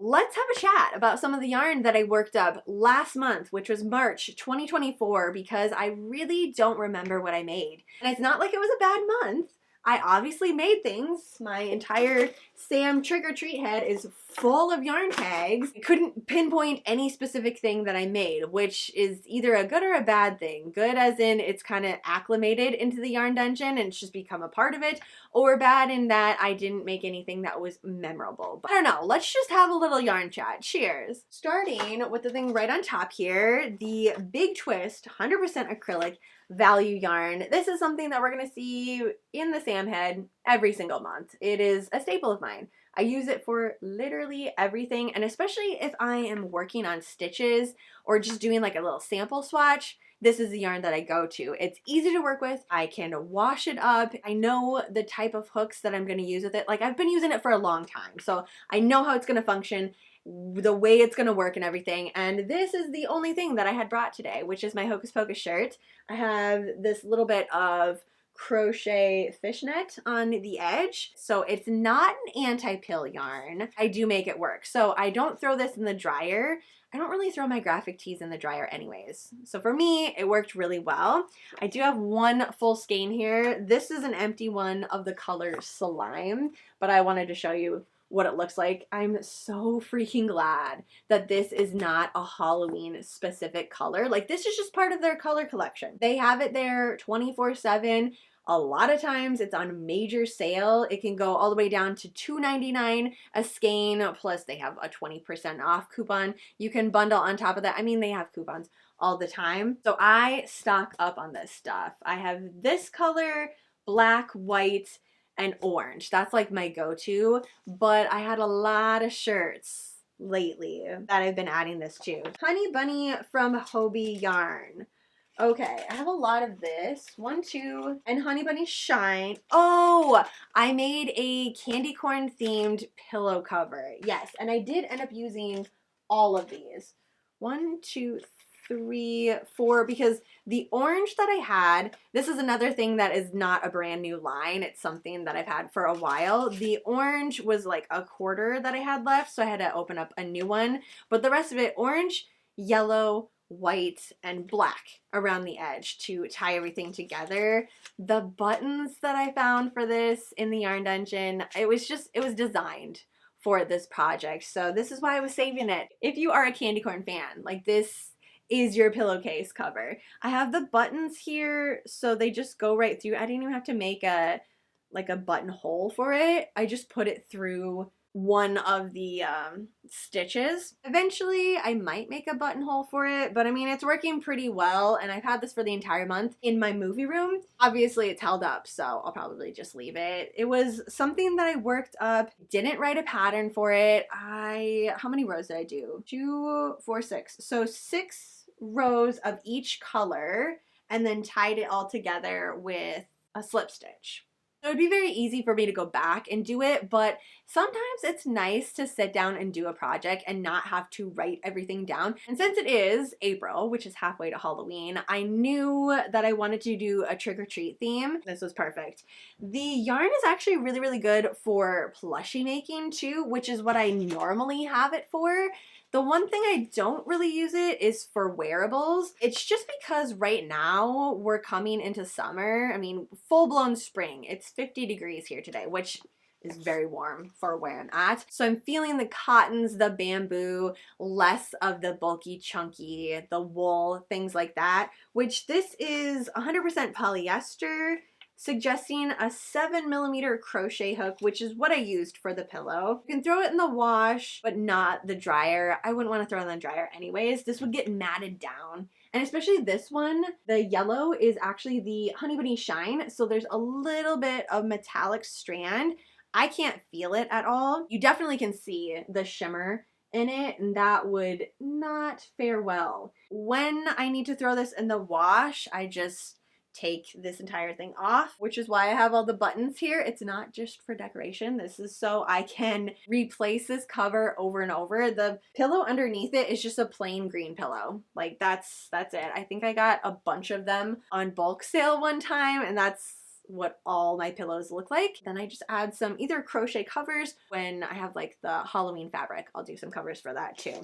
let's have a chat about some of the yarn that I worked up last month, which was March 2024, because I really don't remember what I made. And it's not like it was a bad month. I obviously made things. My entire Sam trick-or-treat head is full of yarn tags. I couldn't pinpoint any specific thing that I made, which is either a good or a bad thing. Good as in it's kind of acclimated into the yarn dungeon and it's just become a part of it, or bad in that I didn't make anything that was memorable. But I don't know, let's just have a little yarn chat. Cheers. Starting with the thing right on top here, the Big Twist 100% acrylic value yarn. This is something that we're going to see in the Sam head every single month. It is a staple of mine. I use it for literally everything, and especially if I am working on stitches or just doing like a little sample swatch, this is the yarn that I go to. It's easy to work with. I can wash it up. I know the type of hooks that I'm going to use with it. Like, I've been using it for a long time, so I know how it's going to function, the way it's gonna work and everything. And this is the only thing that I had brought today, which is my Hocus Pocus shirt. I have this little bit of crochet fishnet on the edge, so it's not an anti-pill yarn. I do make it work, so I don't throw this in the dryer. I don't really throw my graphic tees in the dryer anyways, so for me it worked really well. I do have one full skein here. This is an empty one of the color Slime, but I wanted to show you what it looks like. I'm so freaking glad that this is not a Halloween specific color. Like, this is just part of their color collection. They have it there 24/7. A lot of times it's on major sale. It can go all the way down to $2.99 a skein, plus they have a 20% off coupon. You can bundle on top of that. I mean, they have coupons all the time. So I stock up on this stuff. I have this color, black, white, and orange. That's like my go-to, but I had a lot of shirts lately that I've been adding this to. Honey Bunny from Hobie Yarn. Okay, I have a lot of this. 1, 2, and Honey Bunny Shine. Oh, I made a candy corn themed pillow cover. Yes, and I did end up using all of these. 1, 2, 3, 4, because the orange that I had, this is another thing that is not a brand new line. It's something that I've had for a while. The orange was like a quarter that I had left, so I had to open up a new one. But the rest of it, orange, yellow, white, and black around the edge to tie everything together. The buttons that I found for this in the yarn dungeon, it was designed for this project. So this is why I was saving it. If you are a candy corn fan, like, this is your pillowcase cover. I have the buttons here, so they just go right through. I didn't even have to make a buttonhole for it. I just put it through one of the stitches. Eventually I might make a buttonhole for it, but I mean, it's working pretty well, and I've had this for the entire month in my movie room. Obviously it's held up, so I'll probably just leave it. It was something that I worked up, didn't write a pattern for it. How many rows did I do? 2, 4, 6. So 6 rows of each color, and then tied it all together with a slip stitch. So it'd be very easy for me to go back and do it, but sometimes it's nice to sit down and do a project and not have to write everything down. And since it is April, which is halfway to Halloween, I knew that I wanted to do a trick-or-treat theme. This was perfect. The yarn is actually really, really good for plushie making too, which is what I normally have it for. The one thing I don't really use it is for wearables. It's just because right now we're coming into summer. I mean, full-blown spring. It's 50 degrees here today, which is very warm for where I'm at. So I'm feeling the cottons, the bamboo, less of the bulky, chunky, the wool, things like that, which this is 100% polyester, suggesting a 7mm crochet hook, which is what I used for the pillow. You can throw it in the wash, but not the dryer. I wouldn't want to throw it in the dryer anyways. This would get matted down. And especially this one, the yellow is actually the Honey Bunny Shine, so there's a little bit of metallic strand. I can't feel it at all. You definitely can see the shimmer in it, and that would not fare well. When I need to throw this in the wash, I just take this entire thing off, which is why I have all the buttons here. It's not just for decoration. This is so I can replace this cover over and over. The pillow underneath it is just a plain green pillow. Like, that's it. I think I got a bunch of them on bulk sale one time, and that's what all my pillows look like. Then I just add some either crochet covers when I have like the Halloween fabric. I'll do some covers for that too.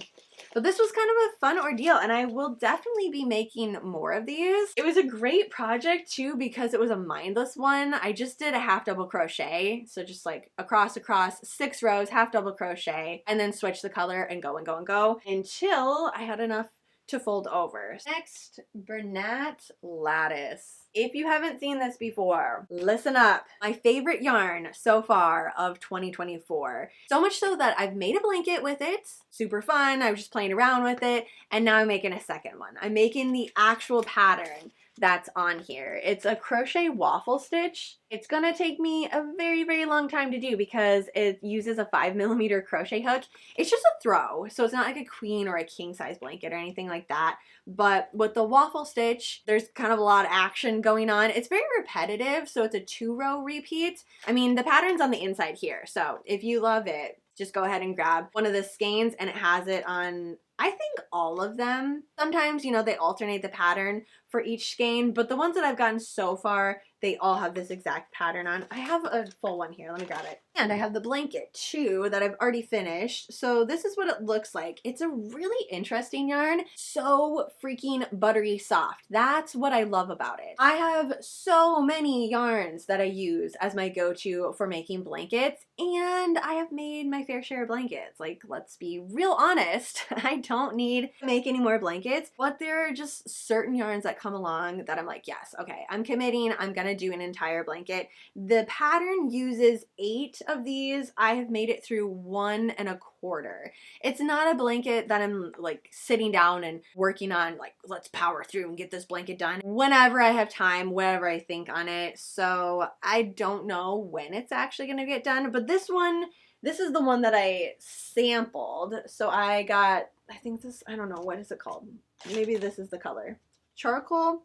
But this was kind of a fun ordeal, and I will definitely be making more of these. It was a great project too because it was a mindless one. I just did a half double crochet, so just like across 6 rows, half double crochet, and then switch the color and go and go and go until I had enough to fold over. Next, Bernat Lattice. If you haven't seen this before, listen up. My favorite yarn so far of 2024. So much so that I've made a blanket with it. Super fun. I was just playing around with it. And now I'm making a second one. I'm making the actual pattern that's on here. It's a crochet waffle stitch. It's gonna take me a very, very long time to do because it uses a 5mm crochet hook. It's just a throw, so it's not like a queen or a king size blanket or anything like that. But with the waffle stitch, there's kind of a lot of action going on. It's very repetitive, so it's a 2-row repeat. I mean, the pattern's on the inside here, so if you love it, just go ahead and grab one of the skeins, and it has it on, I think, all of them. Sometimes, you know, they alternate the pattern for each skein, but the ones that I've gotten so far, they all have this exact pattern on. I have a full one here. Let me grab it. And I have the blanket too that I've already finished. So this is what it looks like. It's a really interesting yarn. So freaking buttery soft. That's what I love about it. I have so many yarns that I use as my go-to for making blankets, and I have made my fair share of blankets. Like, let's be real honest. I don't need to make any more blankets, but there are just certain yarns that come along that I'm like, yes, okay, I'm committing. I'm gonna do an entire blanket. The pattern uses 8 of these. I have made it through 1 1/4. It's not a blanket that I'm like sitting down and working on, like, let's power through and get this blanket done whenever I have time, whenever I think on it. So I don't know when it's actually gonna get done, but this is the one that I sampled. So I got, I think this, I don't know, what is it called? Maybe this is the color. Charcoal.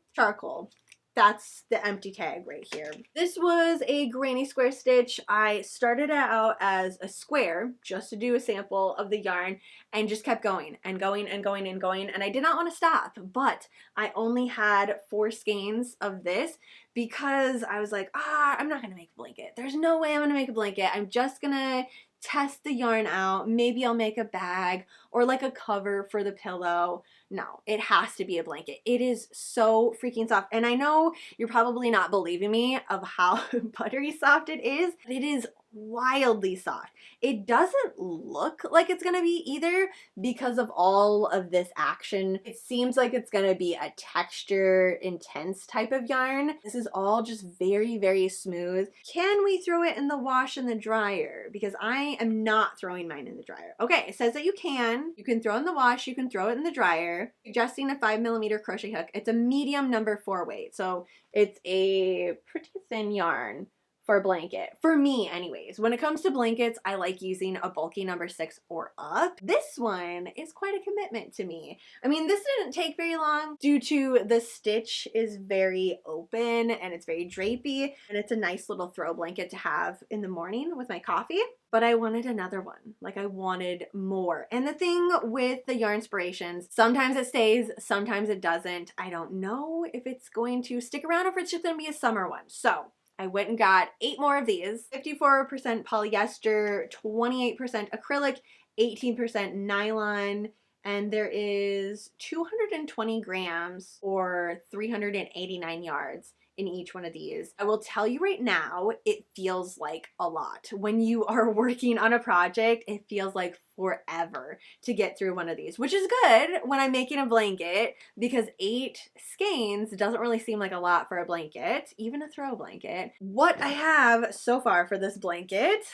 That's the empty tag right here. This was a granny square stitch. I started it out as a square just to do a sample of the yarn and just kept going and going and going and going, and I did not want to stop, but I only had 4 skeins of this because I was like, I'm not gonna make a blanket. There's no way I'm gonna make a blanket. I'm just gonna test the yarn out. Maybe I'll make a bag or like a cover for the pillow. No, it has to be a blanket. It is so freaking soft. And I know you're probably not believing me of how buttery soft it is, but it is wildly soft. It doesn't look like it's gonna be either because of all of this action. It seems like it's gonna be a texture intense type of yarn. This is all just very, very smooth. Can we throw it in the wash and the dryer? Because I am not throwing mine in the dryer. Okay, it says that you can. You can throw it in the wash, you can throw it in the dryer. Suggesting a 5mm crochet hook. It's a medium number 4 weight, so it's a pretty thin yarn for a blanket. For me anyways. When it comes to blankets, I like using a bulky number 6 or up. This one is quite a commitment to me. I mean, this didn't take very long due to the stitch is very open and it's very drapey, and it's a nice little throw blanket to have in the morning with my coffee. But I wanted another one. Like, I wanted more. And the thing with the yarn inspirations, sometimes it stays, sometimes it doesn't. I don't know if it's going to stick around or if it's just gonna be a summer one. So I went and got 8 more of these. 54% polyester, 28% acrylic, 18% nylon, and there is 220 grams or 389 yards in each one of these. I will tell you right now, it feels like a lot. When you are working on a project, it feels like forever to get through one of these, which is good when I'm making a blanket because 8 skeins doesn't really seem like a lot for a blanket, even a throw blanket. What I have so far for this blanket,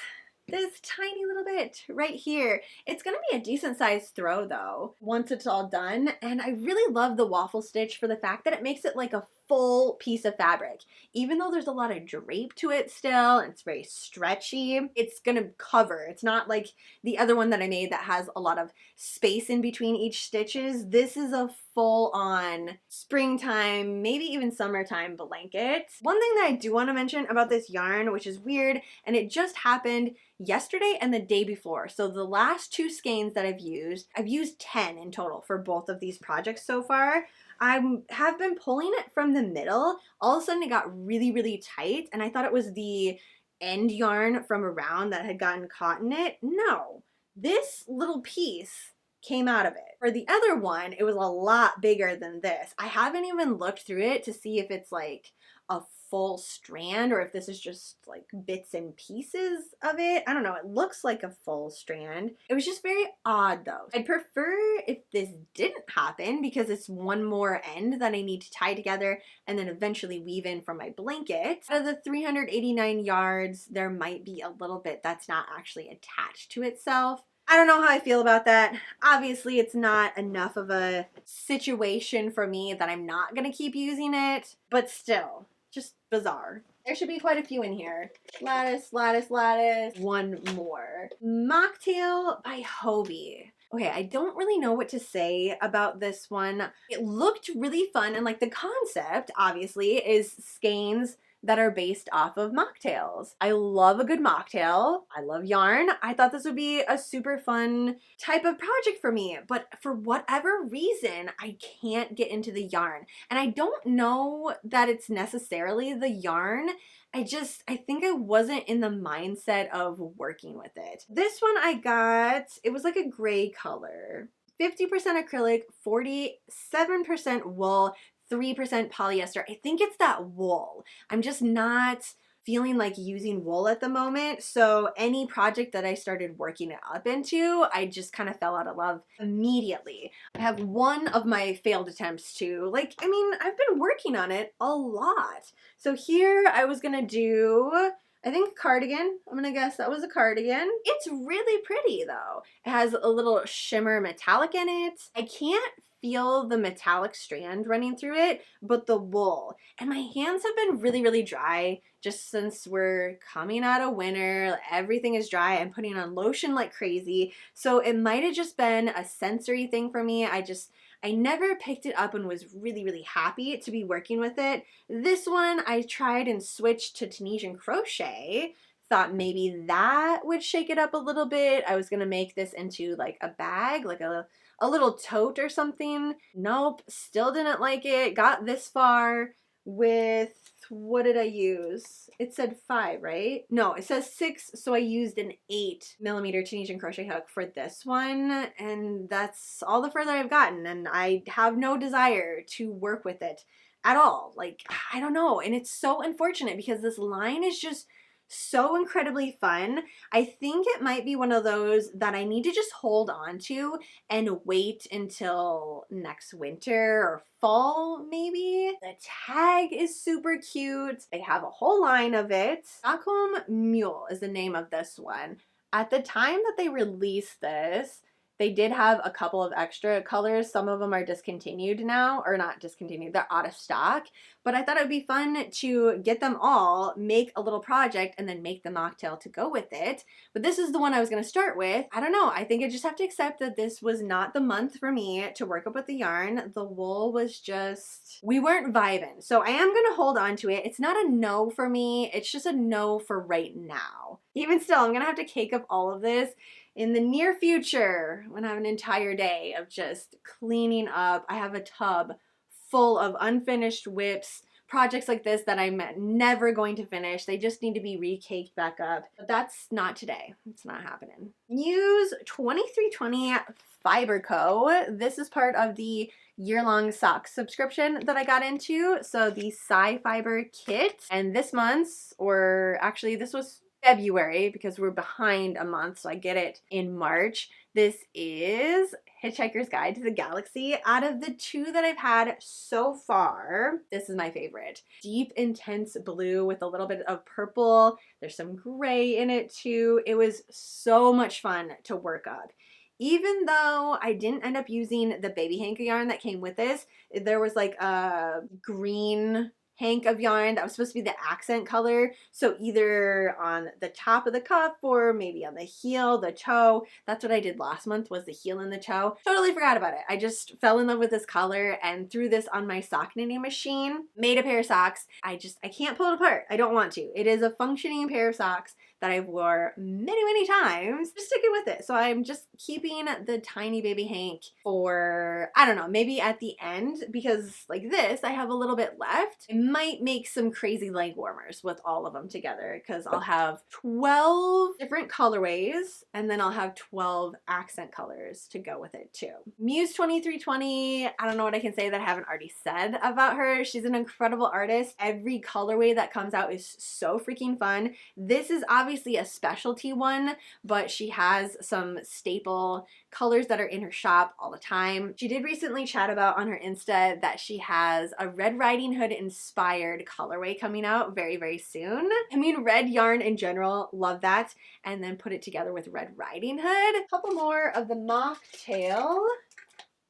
this tiny little bit right here. It's gonna be a decent sized throw though, once it's all done. And I really love the waffle stitch for the fact that it makes it like a full piece of fabric. Even though there's a lot of drape to it still, and it's very stretchy, it's gonna cover. It's not like the other one that I made that has a lot of space in between each stitches. This is a full on springtime, maybe even summertime blanket. One thing that I do want to mention about this yarn, which is weird, and it just happened yesterday and the day before. So the last 2 skeins that I've used 10 in total for both of these projects so far. I have been pulling it from the middle. All of a sudden it got really, really tight, and I thought it was the end yarn from around that had gotten caught in it. No, this little piece came out of it. For the other one, it was a lot bigger than this. I haven't even looked through it to see if it's like a full strand or if this is just like bits and pieces of it. I don't know. It looks like a full strand. It was just very odd though. I'd prefer if this didn't happen because it's one more end that I need to tie together and then eventually weave in for my blanket. Out of the 389 yards, there might be a little bit that's not actually attached to itself. I don't know how I feel about that. Obviously, it's not enough of a situation for me that I'm not gonna keep using it, but still, just bizarre. There should be quite a few in here. Lattice, lattice, lattice. One more. Mocktail by Hobie. Okay, I don't really know what to say about this one. It looked really fun, and like the concept, obviously, is skeins that are based off of mocktails. I love a good mocktail. I love yarn. I thought this would be a super fun type of project for me, but for whatever reason, I can't get into the yarn. And I don't know that it's necessarily the yarn. I think I wasn't in the mindset of working with it. This one I got, it was like a gray color. 50% acrylic, 47% wool, 3% polyester. I think it's that wool. I'm just not feeling like using wool at the moment. So any project that I started working it up into, I just kind of fell out of love immediately. I have one of my failed attempts to, I've been working on it a lot. So here I was gonna do, I think cardigan. I'm gonna guess that was a cardigan. It's really pretty though. It has a little shimmer metallic in it. I can't feel the metallic strand running through it, but the wool. And my hands have been really, really dry just since we're coming out of winter. Everything is dry. I'm putting on lotion like crazy. So it might have just been a sensory thing for me. I never picked it up and was really, really happy to be working with it. This one I tried and switched to Tunisian crochet. Thought maybe that would shake it up a little bit. I was gonna make this into like a bag, like a little tote or something. Nope, still didn't like it. Got this far with, what did I use? It said 5, right? No, it says 6, so I used an 8mm Tunisian crochet hook for this one, and that's all the further I've gotten, and I have no desire to work with it at all. Like, I don't know, and it's so unfortunate because this line is just so incredibly fun. I think it might be one of those that I need to just hold on to and wait until next winter or fall maybe. The tag is super cute. They have a whole line of it. Stockholm Mule is the name of this one. At the time that they released this, they did have a couple of extra colors. Some of them are discontinued now, or not discontinued, they're out of stock. But I thought it would be fun to get them all, make a little project, and then make the mocktail to go with it. But this is the one I was gonna start with. I don't know, I think I just have to accept that this was not the month for me to work up with the yarn. The wool was just, we weren't vibing. So I am gonna hold on to it. It's not a no for me, it's just a no for right now. Even still, I'm gonna have to cake up all of this in the near future when I have an entire day of just cleaning up. I have a tub full of unfinished whips, projects like this that I'm never going to finish. They just need to be re-caked back up. But that's not today. It's not happening. Muse 2320 Fiber Co. This is part of the year-long sock subscription that I got into. So the Fiber kit. And this month's, or actually this was February because we're behind a month, so I get it in March. This is Hitchhiker's Guide to the Galaxy. Out of the 2 that I've had so far, this is my favorite. Deep, intense blue with a little bit of purple. There's some gray in it too. It was so much fun to work up. Even though I didn't end up using the baby hank yarn that came with this, there was like a green hank of yarn that was supposed to be the accent color. So either on the top of the cuff or maybe on the heel, the toe. That's what I did last month, was the heel and the toe. Totally forgot about it. I just fell in love with this color and threw this on my sock knitting machine, made a pair of socks. I can't pull it apart. I don't want to. It is a functioning pair of socks that I've wore many times. Just sticking with it. So I'm just keeping the tiny baby Hank for, I don't know, maybe at the end, because like this, I have a little bit left. I might make some crazy leg warmers with all of them together, because I'll have 12 different colorways, and then I'll have 12 accent colors to go with it too. Muse 2320, I don't know what I can say that I haven't already said about her. She's an incredible artist. Every colorway that comes out is so freaking fun. This is obviously a specialty one, but she has some staple colors that are in her shop all the time. She did recently chat about on her Insta that she has a Red Riding Hood inspired colorway coming out very soon. I mean, red yarn in general, love that. And then put it together with Red Riding Hood. A couple more of the mocktail.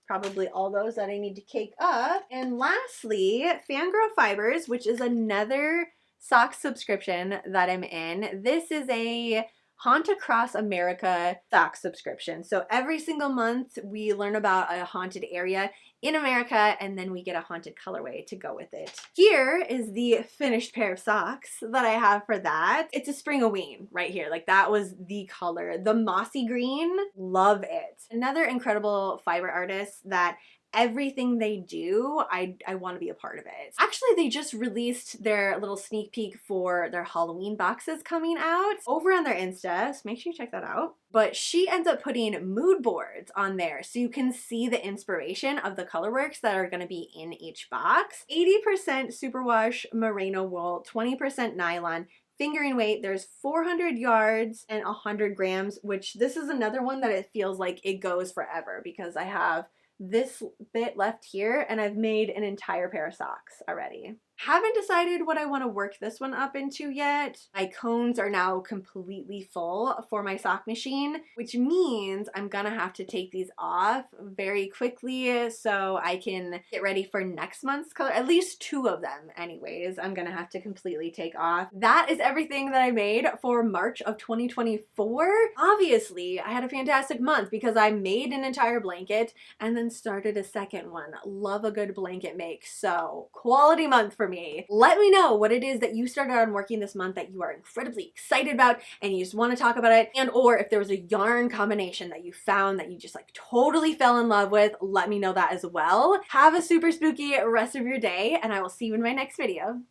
Probably all those that I need to cake up. And lastly, Fangirl Fibers, which is another sock subscription that I'm in. This is a Haunt Across America sock subscription. So every single month we learn about a haunted area in America, and then we get a haunted colorway to go with it. Here is the finished pair of socks that I have for that. It's a Spring-a-Ween right here. Like, that was the color. The mossy green, love it. Another incredible fiber artist that everything they do, I want to be a part of it. Actually, they just released their little sneak peek for their Halloween boxes coming out over on their Insta, so make sure you check that out. But she ends up putting mood boards on there so you can see the inspiration of the colorworks that are going to be in each box. 80% superwash merino wool, 20% nylon, fingering weight, there's 400 yards and 100 grams, which this is another one that it feels like it goes forever, because I have this bit left here and I've made an entire pair of socks already. Haven't decided what I want to work this one up into yet. My cones are now completely full for my sock machine, which means I'm gonna have to take these off very quickly so I can get ready for next month's color. At least 2 of them anyways, I'm gonna have to completely take off. That is everything that I made for March of 2024. Obviously, I had a fantastic month because I made an entire blanket and then started a second one. Love a good blanket make, so quality month for me. Let me know what it is that you started on working this month that you are incredibly excited about and you just want to talk about it, and or if there was a yarn combination that you found that you just like totally fell in love with, let me know that as well. Have a super spooky rest of your day, and I will see you in my next video.